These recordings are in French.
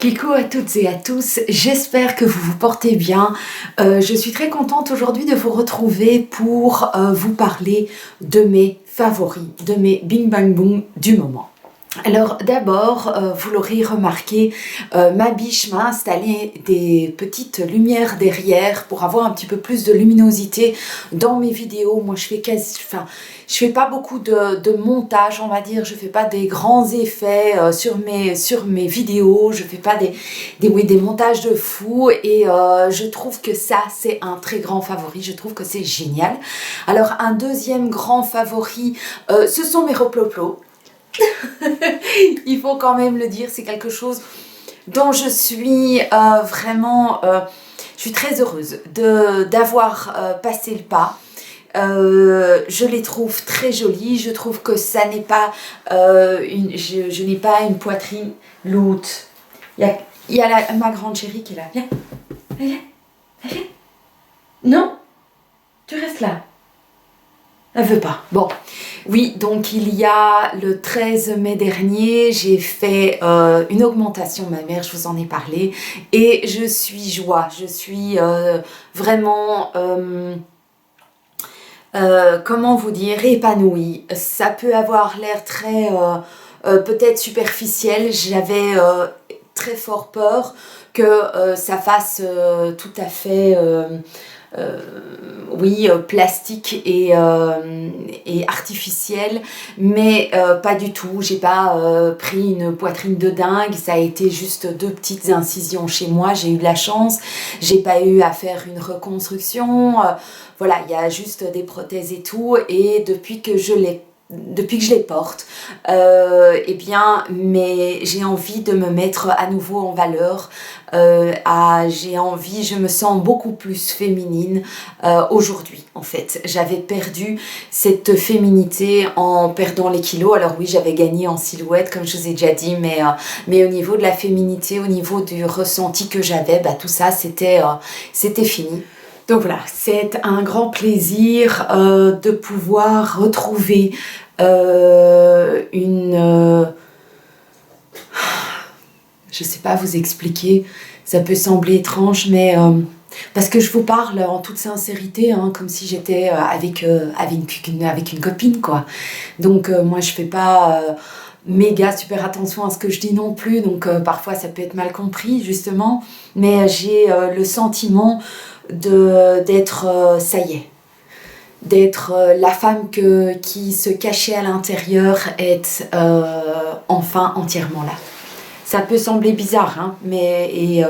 Coucou à toutes et à tous, j'espère que vous vous portez bien. Je suis très contente aujourd'hui de vous retrouver pour vous parler de mes favoris, de mes bing bang boom du moment. Alors d'abord, vous l'aurez remarqué, ma biche m'a installé des petites lumières derrière pour avoir un petit peu plus de luminosité dans mes vidéos. Moi je fais pas beaucoup de montage, on va dire, je fais pas des grands effets sur mes vidéos, je fais pas des montages de fou et je trouve que ça c'est un très grand favori, je trouve que c'est génial. Alors un deuxième grand favori, ce sont mes reploplos. Il faut quand même le dire, c'est quelque chose dont je suis je suis très heureuse d'avoir passé le pas. Je les trouve très jolies, je trouve que ça n'est pas je n'ai pas une poitrine lourde. Il y a ma grande chérie qui est là, viens. Non, tu restes là. Elle veut pas. Bon, oui, donc il y a le 13 mai dernier, j'ai fait une augmentation mammaire, je vous en ai parlé, et je suis je suis vraiment, comment vous dire, épanouie. Ça peut avoir l'air très, peut-être superficiel, j'avais très fort peur que ça fasse tout à fait... plastique et artificiel, mais pas du tout. J'ai pas pris une poitrine de dingue, ça a été juste 2 petites incisions chez moi, j'ai eu de la chance, j'ai pas eu à faire une reconstruction, voilà, il y a juste des prothèses et tout, et depuis que je les porte, eh bien, mais j'ai envie de me mettre à nouveau en valeur, je me sens beaucoup plus féminine aujourd'hui en fait. J'avais perdu cette féminité en perdant les kilos, alors oui j'avais gagné en silhouette comme je vous ai déjà dit, mais au niveau de la féminité, au niveau du ressenti que j'avais, tout ça c'était fini. Donc voilà, c'est un grand plaisir de pouvoir retrouver je sais pas vous expliquer, ça peut sembler étrange, mais parce que je vous parle en toute sincérité, hein, comme si j'étais avec une copine, quoi. Donc moi je fais pas méga super attention à ce que je dis non plus, donc parfois ça peut être mal compris justement, mais j'ai le sentiment d'être, ça y est, d'être la femme qui se cachait à l'intérieur est enfin entièrement là. Ça peut sembler bizarre, hein, mais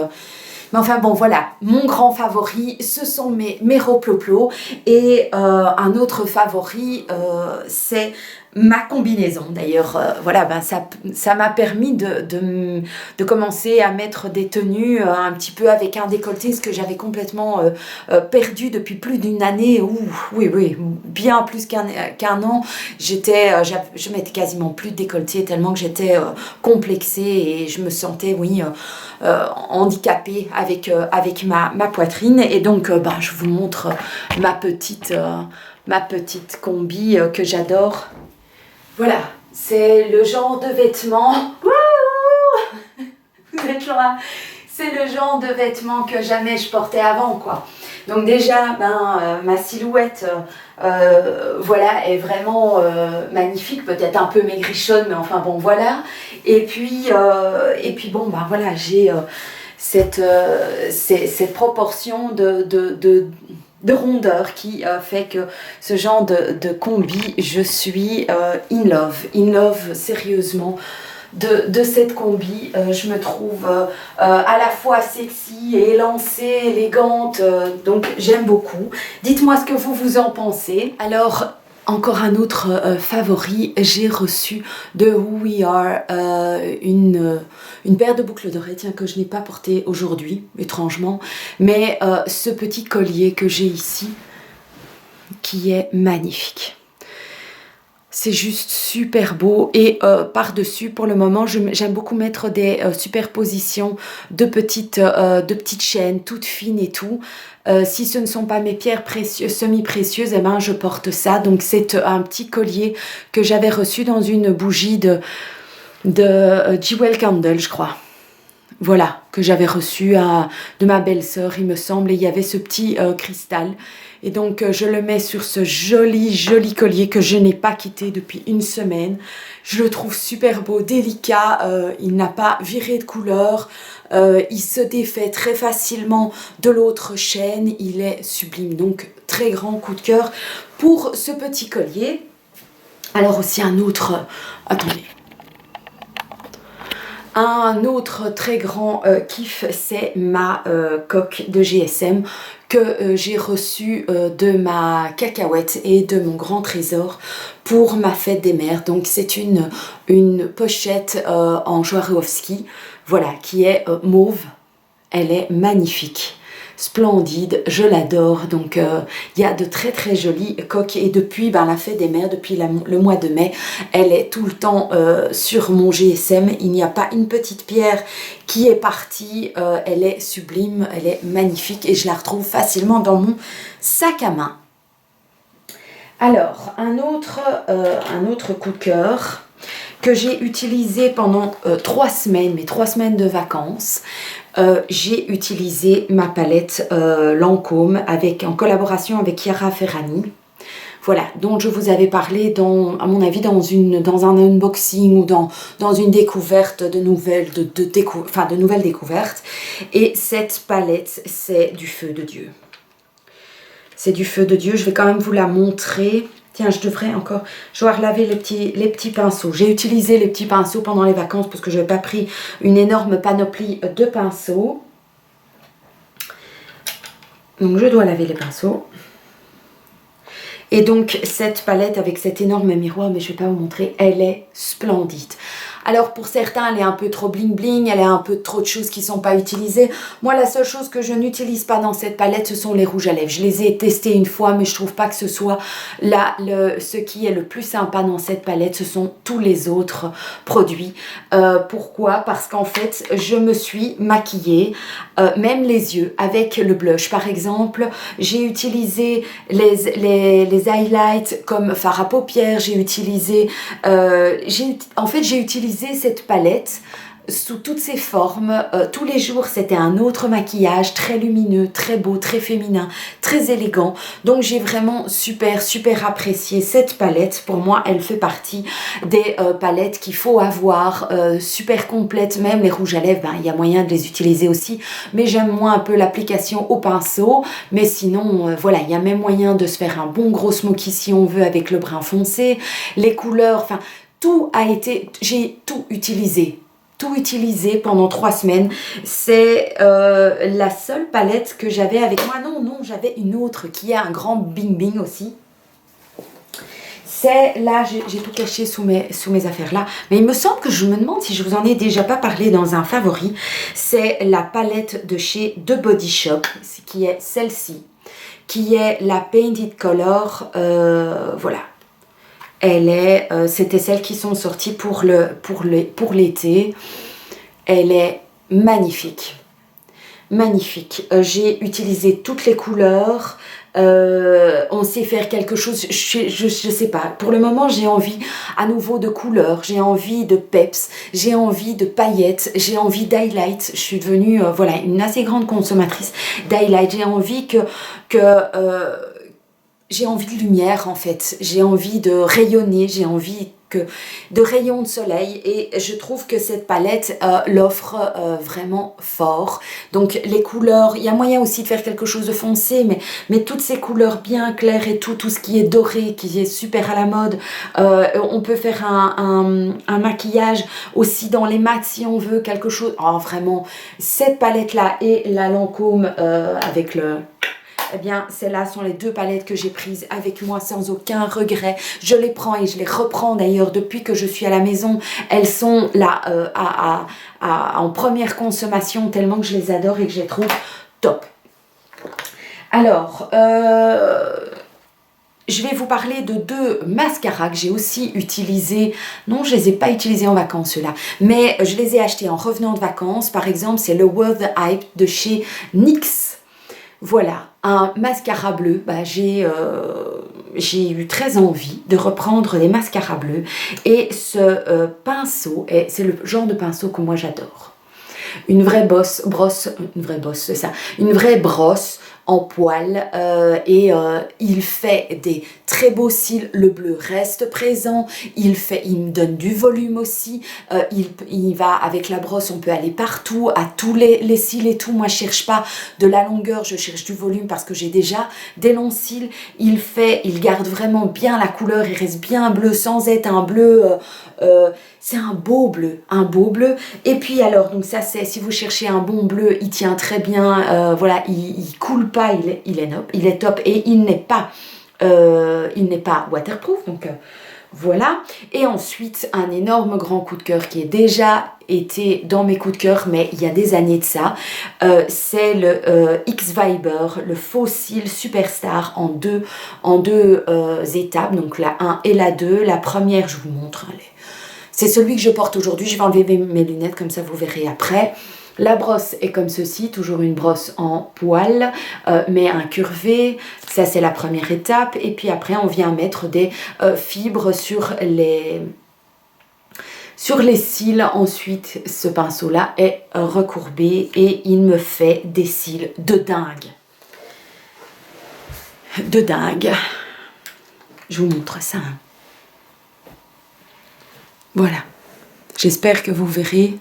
enfin bon, voilà, mon grand favori, ce sont mes reploplos, et un autre favori, c'est ma combinaison. D'ailleurs, voilà, ça m'a permis de commencer à mettre des tenues un petit peu avec un décolleté, ce que j'avais complètement perdu depuis plus d'une année, oui, bien plus qu'un an. Je mettais quasiment plus de décolleté tellement que j'étais complexée et je me sentais, handicapée avec ma poitrine. Et donc, je vous montre ma petite combi que j'adore. Voilà, c'est le genre de vêtements. Vous êtes là. C'est le genre de vêtements que jamais je portais avant, quoi. Donc déjà, ma silhouette, voilà, est vraiment magnifique, peut-être un peu maigrichonne, mais enfin bon, voilà. Et puis bon, voilà, j'ai cette proportion de rondeur qui fait que ce genre de combi, je suis in love sérieusement de cette combi. Je me trouve à la fois sexy et élancée, élégante, donc j'aime beaucoup. Dites-moi ce que vous en pensez. Alors, encore un autre favori, j'ai reçu de Who We Are une paire de boucles d'oreilles, tiens, que je n'ai pas portée aujourd'hui, étrangement, mais ce petit collier que j'ai ici, qui est magnifique. C'est juste super beau, et par-dessus, pour le moment, j'aime beaucoup mettre des superpositions de petites chaînes toutes fines et tout. Si ce ne sont pas mes pierres précieuses, semi-précieuses, eh ben, je porte ça. Donc c'est un petit collier que j'avais reçu dans une bougie de Jewel Candle, je crois. voilà, que j'avais reçu de ma belle-sœur, il me semble, et il y avait ce petit cristal. Et donc, je le mets sur ce joli, joli collier que je n'ai pas quitté depuis une semaine. Je le trouve super beau, délicat, il n'a pas viré de couleur, il se défait très facilement de l'autre chaîne, il est sublime. Donc, très grand coup de cœur pour ce petit collier. Alors aussi un autre, attendez. Un autre très grand kiff, c'est ma coque de GSM que j'ai reçue de ma cacahuète et de mon grand trésor pour ma fête des mères. Donc c'est une pochette en Swarovski, voilà, qui est mauve. Elle est magnifique, splendide, je l'adore. Donc il y a de très très jolies coques et depuis la fête des mères, depuis le mois de mai, elle est tout le temps sur mon GSM. Il n'y a pas une petite pierre qui est partie, elle est sublime, elle est magnifique et je la retrouve facilement dans mon sac à main. Alors un autre coup de cœur que j'ai utilisé pendant 3 semaines, mes 3 semaines de vacances. J'ai utilisé ma palette Lancôme en collaboration avec Chiara Ferragni. Voilà, dont je vous avais parlé à mon avis dans un unboxing ou dans une découverte de nouvelles découvertes. Et cette palette, c'est du feu de Dieu. C'est du feu de Dieu, je vais quand même vous la montrer. Tiens, je dois relaver les petits pinceaux. J'ai utilisé les petits pinceaux pendant les vacances parce que je n'avais pas pris une énorme panoplie de pinceaux. Donc, je dois laver les pinceaux. Et donc, cette palette avec cet énorme miroir, mais je ne vais pas vous montrer, elle est splendide. Alors pour certains, elle est un peu trop bling bling, elle a un peu trop de choses qui ne sont pas utilisées. Moi, la seule chose que je n'utilise pas dans cette palette, ce sont les rouges à lèvres. Je les ai testés une fois, mais je ne trouve pas que ce soit ce qui est le plus sympa dans cette palette. Ce sont tous les autres produits. Pourquoi? Parce qu'en fait, je me suis maquillée, même les yeux, avec le blush. Par exemple, j'ai utilisé les highlights comme fard à paupières. J'ai utilisé cette palette sous toutes ses formes. Tous les jours, c'était un autre maquillage très lumineux, très beau, très féminin, très élégant. Donc, j'ai vraiment super apprécié cette palette. Pour moi, elle fait partie des palettes qu'il faut avoir, super complète. Même les rouges à lèvres, il y a moyen de les utiliser aussi. Mais j'aime moins un peu l'application au pinceau. Mais sinon, voilà, il y a même moyen de se faire un bon gros smoky si on veut avec le brun foncé. Les couleurs, j'ai tout utilisé. Tout utilisé pendant 3 semaines. C'est la seule palette que j'avais avec moi. Non, j'avais une autre qui est un grand bing bing aussi. C'est là, j'ai tout caché sous mes affaires là. Mais il me semble que je me demande si je vous en ai déjà pas parlé dans un favori. C'est la palette de chez The Body Shop, qui est celle-ci, qui est la Painted Color. Voilà. C'était celles qui sont sorties pour l'été. Elle est magnifique. Magnifique. J'ai utilisé toutes les couleurs. On sait faire quelque chose, je sais pas. Pour le moment, j'ai envie à nouveau de couleurs, j'ai envie de peps, j'ai envie de paillettes, j'ai envie d'highlights. Je suis devenue une assez grande consommatrice d'highlights. J'ai envie j'ai envie de lumière en fait, j'ai envie de rayonner, j'ai envie de rayons de soleil et je trouve que cette palette l'offre vraiment fort. Donc les couleurs, il y a moyen aussi de faire quelque chose de foncé, mais toutes ces couleurs bien claires et tout ce qui est doré, qui est super à la mode, on peut faire un maquillage aussi dans les mats si on veut quelque chose. Oh vraiment, cette palette là et la Lancôme avec eh bien, celles-là sont les 2 palettes que j'ai prises avec moi sans aucun regret. Je les prends et je les reprends d'ailleurs depuis que je suis à la maison. Elles sont là en première consommation tellement que je les adore et que je les trouve top. Alors, je vais vous parler de 2 mascaras que j'ai aussi utilisés. Non, je ne les ai pas utilisés en vacances ceux-là, mais je les ai achetés en revenant de vacances. Par exemple, c'est le Worth the Hype de chez NYX. Voilà, un mascara bleu. J'ai eu très envie de reprendre des mascaras bleus et ce pinceau, c'est le genre de pinceau que moi j'adore. une vraie c'est ça, une vraie brosse en poil et il fait des très beaux cils, le bleu reste présent, il me donne du volume aussi, il va avec la brosse, on peut aller partout, à tous les cils et tout. Moi je cherche pas de la longueur, je cherche du volume parce que j'ai déjà des longs cils. Il garde vraiment bien la couleur, il reste bien bleu sans être un bleu, c'est un beau bleu, et puis alors donc ça c'est, si vous cherchez un bon bleu, il tient très bien, voilà, il coule pas, il est top et il n'est pas waterproof, donc voilà. Et ensuite un énorme grand coup de cœur qui est déjà été dans mes coups de cœur, mais il y a des années de ça, c'est le X-Viber, le faux cil Superstar en deux étapes, donc la 1 et la 2. La première, je vous montre, c'est celui que je porte aujourd'hui. Je vais enlever mes lunettes, comme ça vous verrez après. La brosse est comme ceci, toujours une brosse en poil, mais incurvée. Ça, c'est la première étape. Et puis après, on vient mettre des fibres sur les cils. Ensuite, ce pinceau-là est recourbé et il me fait des cils de dingue. De dingue. Je vous montre ça. Voilà. J'espère que vous verrez.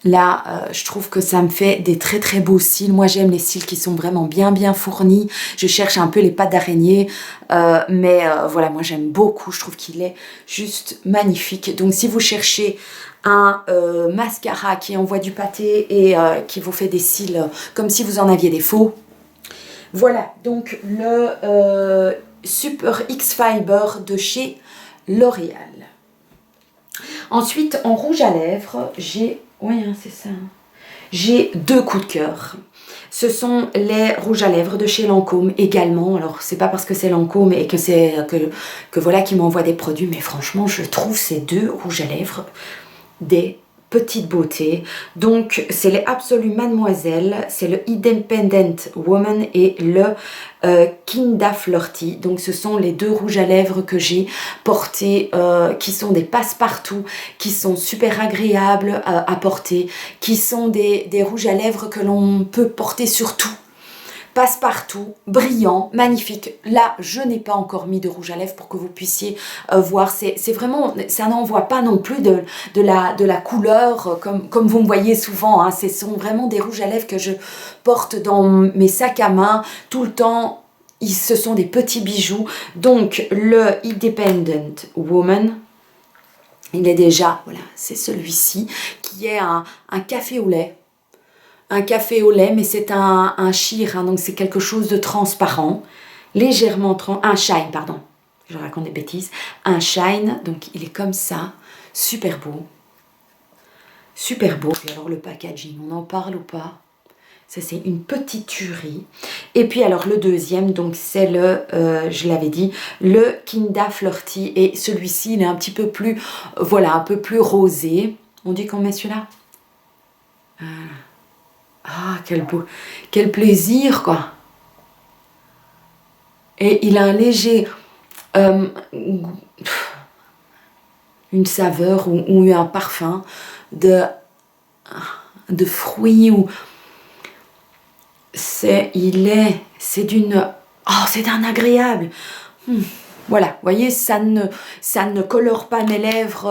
Là, je trouve que ça me fait des très très beaux cils. Moi, j'aime les cils qui sont vraiment bien fournis. Je cherche un peu les pattes d'araignée. Mais voilà, moi j'aime beaucoup. Je trouve qu'il est juste magnifique. Donc, si vous cherchez un mascara qui envoie du pâté et qui vous fait des cils comme si vous en aviez des faux. Voilà, donc le Super X Fiber de chez L'Oréal. Ensuite, en rouge à lèvres, j'ai... Oui, hein, c'est ça. J'ai deux coups de cœur. Ce sont les rouges à lèvres de chez Lancôme également. Alors, c'est pas parce que c'est Lancôme et que c'est que voilà qui m'envoie des produits, mais franchement, je trouve ces deux rouges à lèvres des petites beautés. Donc, c'est les Absolue Mademoiselle, c'est le Independent Woman et le Kinda Flirty. Donc, ce sont les deux rouges à lèvres que j'ai portés, qui sont des passe-partout, qui sont super agréables à porter, qui sont des rouges à lèvres que l'on peut porter sur tout. Passe-partout, brillant, magnifique. Là, je n'ai pas encore mis de rouge à lèvres pour que vous puissiez voir. C'est vraiment, ça n'envoie pas non plus de la couleur comme vous me voyez souvent. Hein. Ce sont vraiment des rouges à lèvres que je porte dans mes sacs à main tout le temps. Ce sont des petits bijoux. Donc, le Independent Woman, il est déjà, voilà, c'est celui-ci qui est un café au lait. Un café au lait, mais c'est un sheer, hein, donc c'est quelque chose de transparent, légèrement un shine, pardon, je raconte des bêtises, un shine, donc il est comme ça, super beau, super beau. Et alors le packaging, on en parle ou pas? Ça c'est une petite tuerie. Et puis alors le deuxième, donc c'est le, je l'avais dit, le Kinda Flirty, et celui-ci il est un petit peu plus, voilà, un peu plus rosé. On dit qu'on met celui-là. Voilà. Ah, quel plaisir, quoi. Et il a un léger... une saveur ou un parfum de fruits. Ou c'est d'une... Oh, c'est d'un agréable. Voilà, vous voyez, ça ne colore pas mes lèvres,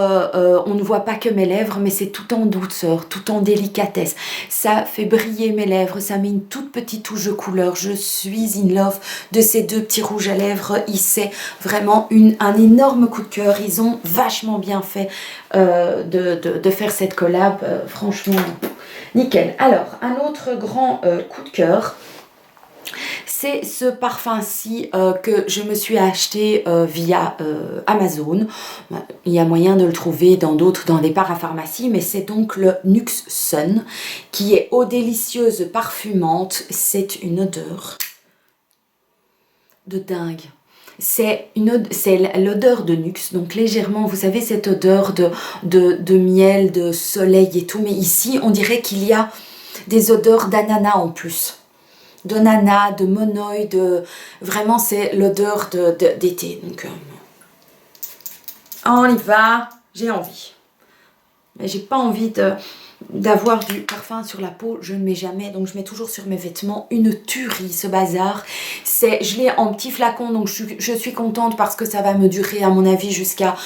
on ne voit pas que mes lèvres, mais c'est tout en douceur, tout en délicatesse. Ça fait briller mes lèvres, ça met une toute petite touche de couleur. Je suis in love de ces deux petits rouges à lèvres. C'est vraiment un énorme coup de cœur. Ils ont vachement bien fait de faire cette collab. Franchement, nickel. Alors, un autre grand coup de cœur, c'est ce parfum-ci que je me suis acheté via Amazon. Il y a moyen de le trouver dans des parapharmacies, mais c'est donc le Nux Sun qui est eau délicieuse parfumante. C'est une odeur de dingue. C'est l'odeur de Nux, donc légèrement, vous savez, cette odeur de miel, de soleil et tout, mais ici, on dirait qu'il y a des odeurs d'ananas en plus. De nana, de monoï, vraiment c'est l'odeur d'été. Donc on y va, j'ai envie. Mais j'ai pas envie d'avoir du parfum sur la peau, je ne mets jamais, donc je mets toujours sur mes vêtements. Une tuerie ce bazar. Je l'ai en petit flacon, donc je suis contente parce que ça va me durer à mon avis jusqu'à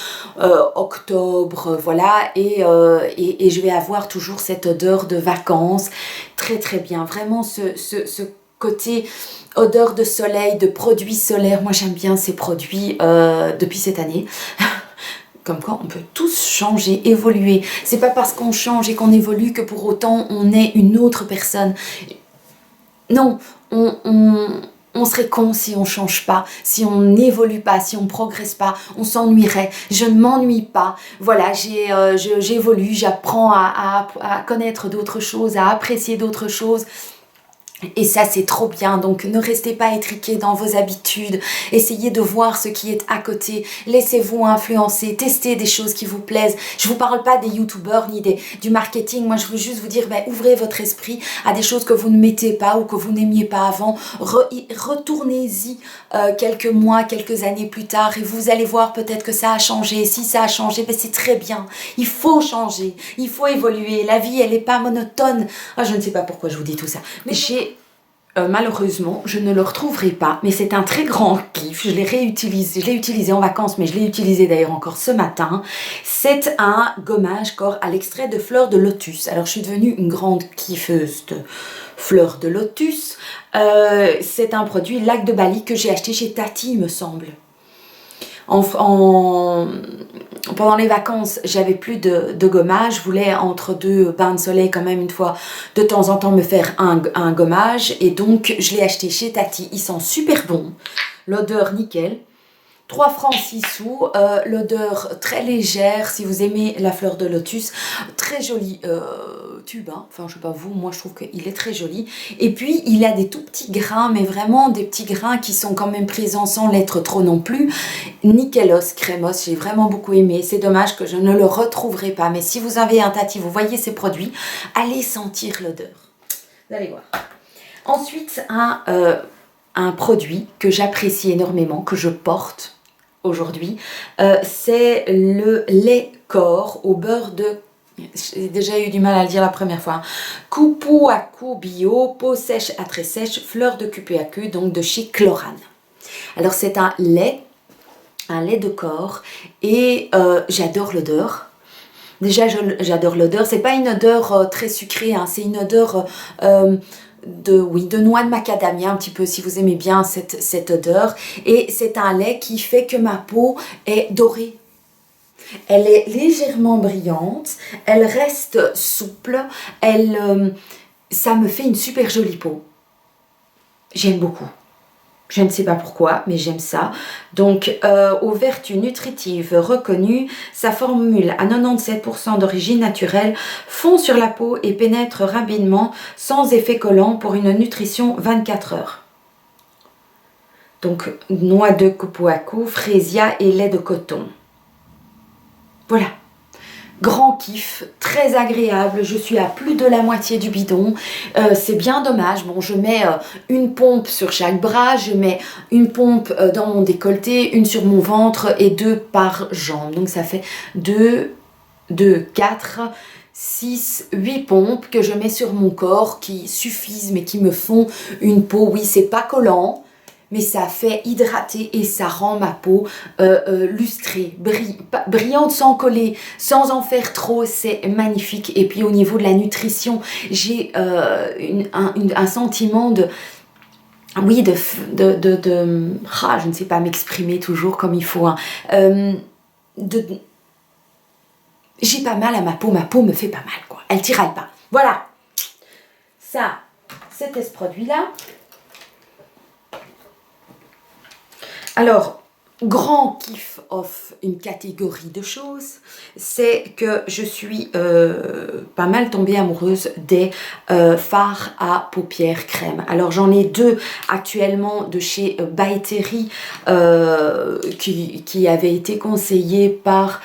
octobre, voilà, et je vais avoir toujours cette odeur de vacances, très très bien, vraiment ce côté odeur de soleil, de produits solaires. Moi j'aime bien ces produits depuis cette année. Comme quoi on peut tous changer, évoluer. C'est pas parce qu'on change et qu'on évolue que pour autant on est une autre personne. Non, on serait con si on change pas, si on n'évolue pas, si on progresse pas, on s'ennuierait. Je ne m'ennuie pas. Voilà, j'évolue, j'apprends à connaître d'autres choses, à apprécier d'autres choses. Et ça c'est trop bien, donc ne restez pas étriqués dans vos habitudes, essayez de voir ce qui est à côté, laissez-vous influencer, testez des choses qui vous plaisent. Je vous parle pas des youtubeurs ni du marketing, moi je veux juste vous dire, ouvrez votre esprit à des choses que vous ne mettez pas ou que vous n'aimiez pas avant, retournez-y quelques mois, quelques années plus tard et vous allez voir peut-être que ça a changé. Si ça a changé, c'est très bien, il faut changer, il faut évoluer, la vie elle n'est pas monotone. Je ne sais pas pourquoi je vous dis tout ça, mais malheureusement, je ne le retrouverai pas, mais c'est un très grand kiff. Je l'ai réutilisé, je l'ai utilisé en vacances, mais je l'ai utilisé d'ailleurs encore ce matin. C'est un gommage corps à l'extrait de fleurs de lotus. Alors, je suis devenue une grande kiffeuse de fleurs de lotus. C'est un produit Lac de Bali que j'ai acheté chez Tati, il me semble. Pendant les vacances, j'avais plus de gommage. Je voulais entre deux bains de soleil quand même une fois de temps en temps me faire un gommage. Et donc, je l'ai acheté chez Tati. Il sent super bon. L'odeur nickel. 3 francs 6 sous. L'odeur très légère. Si vous aimez la fleur de lotus. Très joli tube. Enfin, je sais pas vous. Moi, je trouve qu'il est très joli. Et puis, il a des tout petits grains. Mais vraiment des petits grains qui sont quand même présents sans l'être trop non plus. Nickelos, crémos. J'ai vraiment beaucoup aimé. C'est dommage que je ne le retrouverai pas. Mais si vous avez un Tati, vous voyez ces produits, allez sentir l'odeur. Vous allez voir. Ensuite, un produit que j'apprécie énormément, que je porte aujourd'hui, c'est le lait corps au beurre de... J'ai déjà eu du mal à le dire la première fois. Kupuaku bio, peau sèche à très sèche, fleur de Kupuaku, donc de chez Chlorane. Alors c'est un lait de corps et j'adore l'odeur. Déjà j'adore l'odeur. C'est pas une odeur très sucrée, c'est une odeur... de noix de macadamia un petit peu si vous aimez bien cette odeur, et c'est un lait qui fait que ma peau est dorée, elle est légèrement brillante, elle reste souple, ça me fait une super jolie peau. J'aime beaucoup. Je ne sais pas pourquoi, mais j'aime ça. Donc, aux vertus nutritives reconnues, sa formule à 97% d'origine naturelle fond sur la peau et pénètre rapidement sans effet collant pour une nutrition 24 heures. Donc, noix de Kupuaku, fraisia et lait de coton. Voilà. Grand kiff, très agréable, je suis à plus de la moitié du bidon, c'est bien dommage. Bon, je mets une pompe sur chaque bras, je mets une pompe dans mon décolleté, une sur mon ventre et 2 par jambe. Donc ça fait 2, 4, 6, 8 pompes que je mets sur mon corps qui suffisent mais qui me font une peau, oui c'est pas collant, mais ça fait hydrater et ça rend ma peau lustrée, brillante sans coller, sans en faire trop, c'est magnifique. Et puis au niveau de la nutrition, j'ai un sentiment de... Oui, je ne sais pas m'exprimer toujours comme il faut. J'ai pas mal à ma peau me fait pas mal, quoi. Elle tiraille pas. Voilà. Ça, c'était ce produit-là. Alors, grand kiff of une catégorie de choses, c'est que je suis pas mal tombée amoureuse des fards à paupières crème. Alors j'en ai 2 actuellement de chez By Terry qui avaient été conseillés par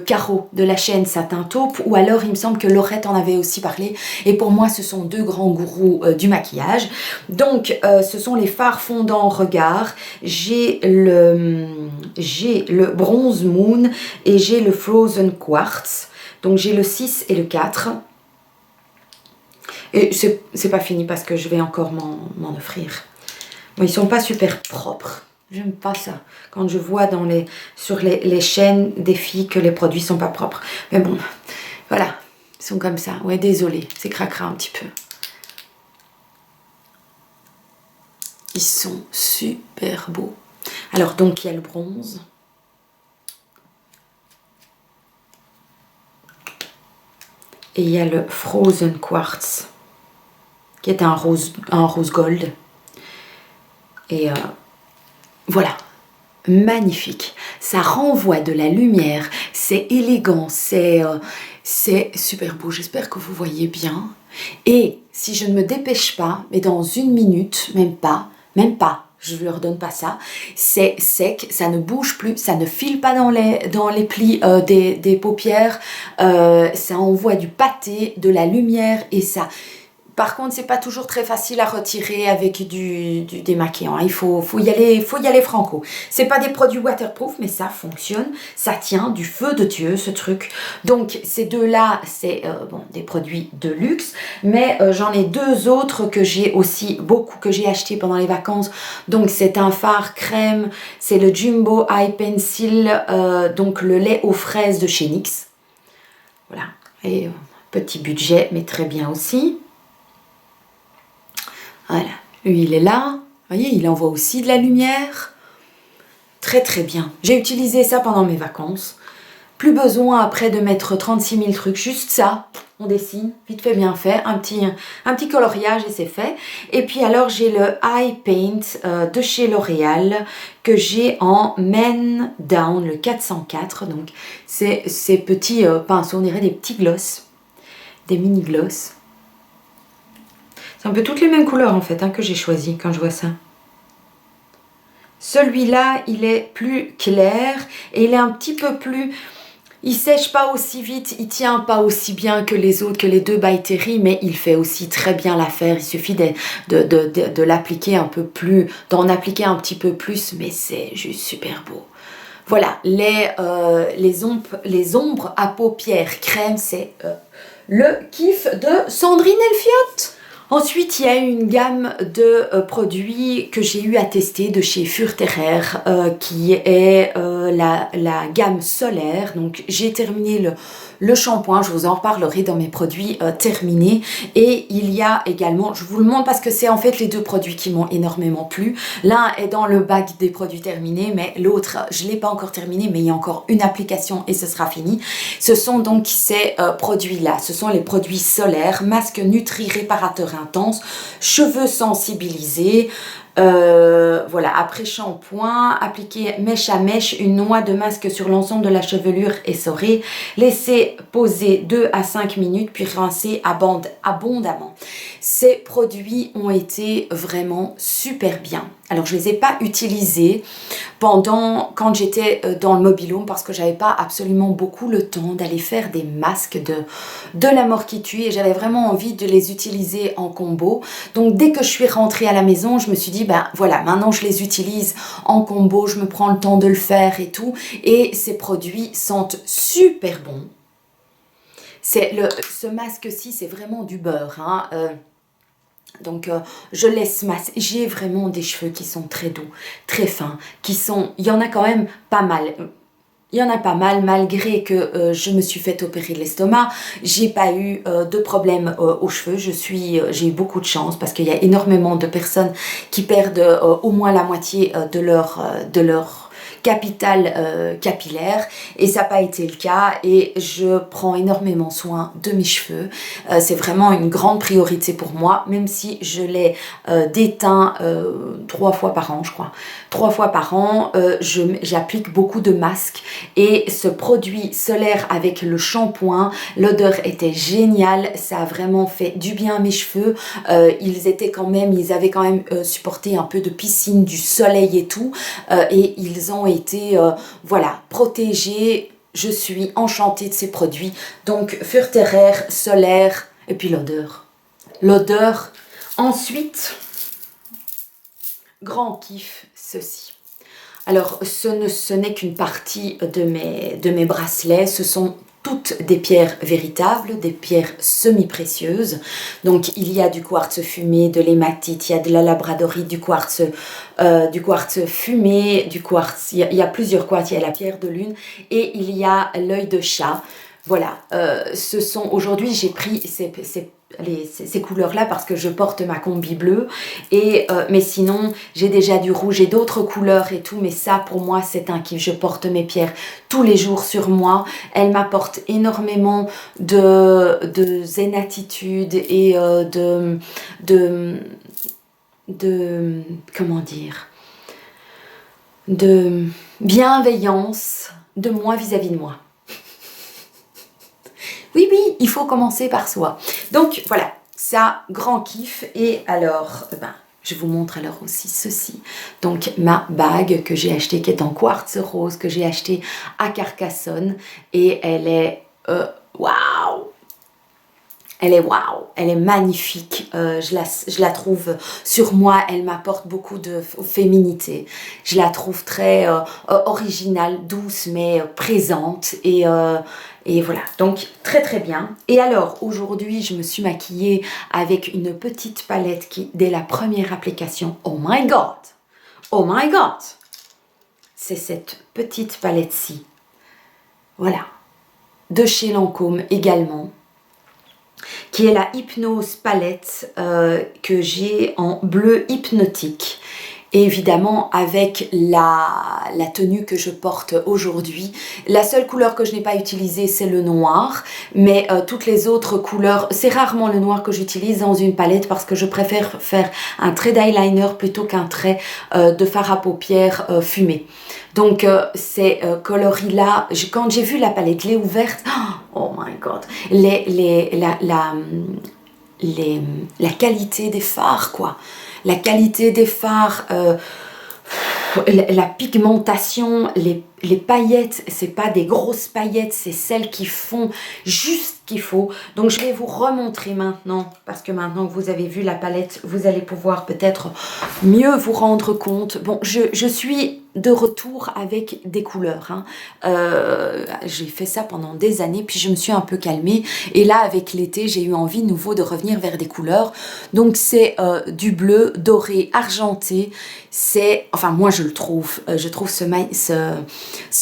Caro de la chaîne Satin Taupe, ou alors il me semble que Laurette en avait aussi parlé, et pour moi ce sont 2 grands gourous du maquillage. Donc ce sont les fards fondants regard, j'ai le Bronze Moon et j'ai le Frozen Quartz. Donc j'ai le 6 et le 4. Et c'est pas fini parce que je vais encore m'en offrir. Bon, ils sont pas super propres. J'aime pas ça. Quand je vois sur les chaînes des filles que les produits sont pas propres. Mais bon, voilà. Ils sont comme ça. Ouais, désolé. C'est cracra un petit peu. Ils sont super beaux. Alors, donc, il y a le bronze. Et il y a le Frozen Quartz, qui est un rose gold. Et voilà, magnifique. Ça renvoie de la lumière, c'est élégant, c'est super beau. J'espère que vous voyez bien. Et si je ne me dépêche pas, mais dans 1 minute, même pas, je ne leur donne pas ça, c'est sec, ça ne bouge plus, ça ne file pas dans les plis des paupières, ça envoie du pâté, de la lumière et ça... Par contre, c'est pas toujours très facile à retirer avec du démaquillant. Il faut y aller franco. C'est pas des produits waterproof, mais ça fonctionne. Ça tient du feu de Dieu, ce truc. Donc, ces deux-là, c'est des produits de luxe. Mais j'en ai 2 autres que j'ai aussi beaucoup, que j'ai acheté pendant les vacances. Donc, c'est un fard crème. C'est le Jumbo Eye Pencil. Donc, le lait aux fraises de chez NYX. Voilà. Et petit budget, mais très bien aussi. Voilà, lui il est là, vous voyez, il envoie aussi de la lumière. Très très bien. J'ai utilisé ça pendant mes vacances. Plus besoin après de mettre 36 000 trucs, juste ça. On dessine, vite fait bien fait, un petit coloriage et c'est fait. Et puis alors j'ai le Eye Paint de chez L'Oréal que j'ai en Men Down, le 404. Donc c'est ces petits pinceaux, on dirait des petits gloss, des mini gloss. C'est un peu toutes les mêmes couleurs en fait que j'ai choisi quand je vois ça. Celui-là, il est plus clair et il est un petit peu plus... Il sèche pas aussi vite, il tient pas aussi bien que les autres, que les 2 By Terry, mais il fait aussi très bien l'affaire. Il suffit de l'appliquer un peu plus, d'en appliquer un petit peu plus, mais c'est juste super beau. Voilà, les ombres à paupières crème, c'est le kiff de Sandrine Elfiotte. Ensuite, il y a une gamme de produits que j'ai eu à tester de chez Furterer qui est la gamme solaire. Donc, j'ai terminé le shampoing, je vous en reparlerai dans mes produits terminés. Et il y a également, je vous le montre parce que c'est en fait les 2 produits qui m'ont énormément plu. L'un est dans le bac des produits terminés, mais l'autre, je ne l'ai pas encore terminé, mais il y a encore une application et ce sera fini. Ce sont donc ces produits-là, ce sont les produits solaires, masque nutri réparateur intense, cheveux sensibilisés, voilà, après shampoing, appliquer mèche à mèche une noix de masque sur l'ensemble de la chevelure essorée, laisser poser 2 à 5 minutes puis rincer abondamment. Ces produits ont été vraiment super bien. Alors je les ai pas utilisés quand j'étais dans le mobil-home parce que j'avais pas absolument beaucoup le temps d'aller faire des masques de la mort qui tue et j'avais vraiment envie de les utiliser en combo. Donc dès que je suis rentrée à la maison, je me suis dit ben voilà, maintenant je les utilise en combo, je me prends le temps de le faire et tout, et ces produits sentent super bon. Ce masque-ci, c'est vraiment du beurre, hein. Donc je laisse masser. J'ai vraiment des cheveux qui sont très doux, très fins, il y en a quand même pas mal. Il y en a pas mal malgré que je me suis fait opérer de l'estomac. J'ai pas eu de problème aux cheveux. J'ai eu beaucoup de chance parce qu'il y a énormément de personnes qui perdent au moins la moitié de leur capital capillaire et ça n'a pas été le cas et je prends énormément soin de mes cheveux. C'est vraiment une grande priorité pour moi, même si je les déteins 3 fois par an, je crois. 3 fois par an, j'applique beaucoup de masques et ce produit solaire avec le shampoing, l'odeur était géniale, ça a vraiment fait du bien à mes cheveux. Ils avaient quand même supporté un peu de piscine, du soleil et tout, et ils ont été voilà, protégés. Je suis enchantée de ces produits. Donc Furterer, solaire, et puis l'odeur. Ensuite, grand kiff, ceci. Alors ce n'est qu'une partie de mes bracelets, ce sont toutes des pierres véritables, des pierres semi-précieuses. Donc il y a du quartz fumé, de l'hématite, il y a de la labradorite, du quartz fumé, du quartz, il y a plusieurs quartz, il y a la pierre de lune et il y a l'œil de chat. Voilà, ce sont aujourd'hui j'ai pris ces couleurs-là parce que je porte ma combi bleue, mais sinon j'ai déjà du rouge et d'autres couleurs et tout, mais ça pour moi c'est un kiff. Je porte mes pierres tous les jours sur moi, elles m'apportent énormément de zénatitude et comment dire, de bienveillance de moi vis-à-vis de moi. Oui, il faut commencer par soi. Donc voilà, ça, grand kiff. Et alors, je vous montre alors aussi ceci. Donc ma bague que j'ai achetée, qui est en quartz rose, que j'ai achetée à Carcassonne. Et elle est waouh! Elle est magnifique, je la trouve sur moi, elle m'apporte beaucoup de féminité. Je la trouve très originale, douce mais présente et voilà, donc très très bien. Et alors aujourd'hui je me suis maquillée avec une petite palette qui dès la première application, oh my god, c'est cette petite palette-ci, voilà, de chez Lancôme également, qui est la Hypnose Palette que j'ai en bleu hypnotique. Et évidemment avec la tenue que je porte aujourd'hui. La seule couleur que je n'ai pas utilisée c'est le noir, mais toutes les autres couleurs, c'est rarement le noir que j'utilise dans une palette parce que je préfère faire un trait d'eyeliner plutôt qu'un trait de fard à paupières fumé. Donc ces coloris là, quand j'ai vu la palette, l'ai ouverte, oh my god, la qualité des fards quoi. La qualité des fards, la pigmentation, les paillettes, c'est pas des grosses paillettes, c'est celles qui font juste qu'il faut. Donc je vais vous remontrer maintenant, parce que maintenant que vous avez vu la palette, vous allez pouvoir peut-être mieux vous rendre compte. Bon, je suis de retour avec des couleurs, hein. J'ai fait ça pendant des années, puis je me suis un peu calmée. Et là, avec l'été, j'ai eu envie de nouveau de revenir vers des couleurs. Donc c'est du bleu, doré, argenté. C'est, enfin moi je le trouve, je trouve ce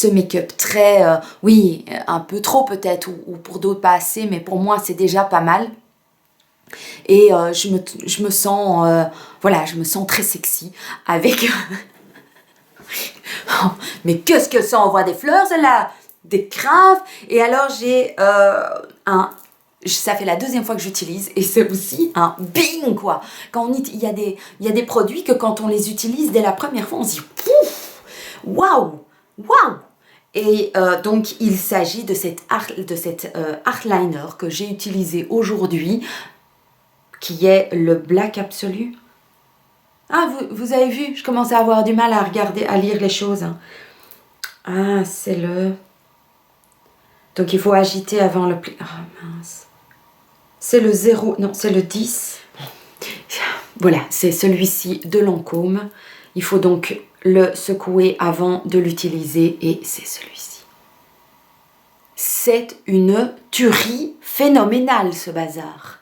make-up très, oui, un peu trop peut-être, ou pour d'autres pas assez, mais pour moi c'est déjà pas mal. Et je me sens, voilà, je me sens très sexy avec... Oh, mais qu'est-ce que ça envoie des fleurs, celle-là, des craves. Et alors j'ai ça fait la deuxième fois que j'utilise et c'est aussi un bing quoi. Quand il y a des produits que quand on les utilise dès la première fois on se dit pouf, waouh, waouh. Et donc il s'agit de cet eyeliner que j'ai utilisé aujourd'hui, qui est le Black Absolu. Ah, vous avez vu, je commence à avoir du mal à regarder, à lire les choses. Ah, c'est le... Donc il faut agiter avant le pli. Ah, mince. C'est le 0, non, c'est le 10. Voilà, c'est celui-ci de Lancôme. Il faut donc le secouer avant de l'utiliser et c'est celui-ci. C'est une tuerie phénoménale ce bazar.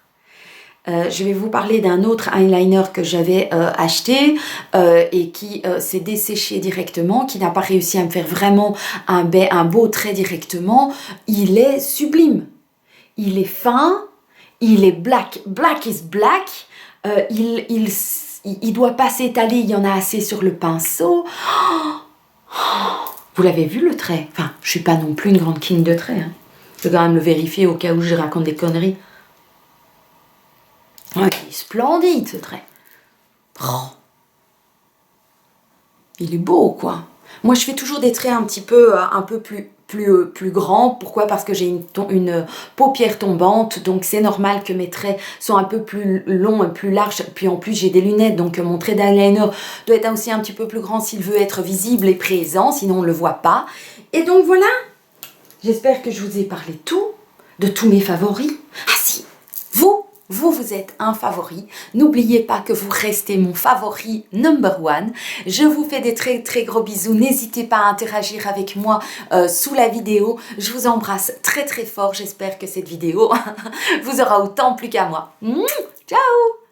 Je vais vous parler d'un autre eyeliner que j'avais acheté et qui s'est desséché directement, qui n'a pas réussi à me faire vraiment un beau trait directement. Il est sublime. Il est fin, il est black is black, il doit pas s'étaler, il y en a assez sur le pinceau. Vous l'avez vu le trait? Enfin, je suis pas non plus une grande king de trait, hein. Je vais quand même le vérifier au cas où je raconte des conneries. Ouais, il est splendide ce trait. Oh. Il est beau quoi. Moi je fais toujours des traits un peu plus grands. Pourquoi? Parce que j'ai une paupière tombante, donc c'est normal que mes traits soient un peu plus longs et plus larges. Puis en plus j'ai des lunettes, donc mon trait d'eyeliner doit être aussi un petit peu plus grand s'il veut être visible et présent, sinon on ne le voit pas. Et donc voilà, j'espère que je vous ai parlé de tous mes favoris. Ah si, vous, vous êtes un favori. N'oubliez pas que vous restez mon favori number one. Je vous fais des très gros bisous. N'hésitez pas à interagir avec moi sous la vidéo. Je vous embrasse très fort. J'espère que cette vidéo vous aura autant plu qu'à moi. Ciao!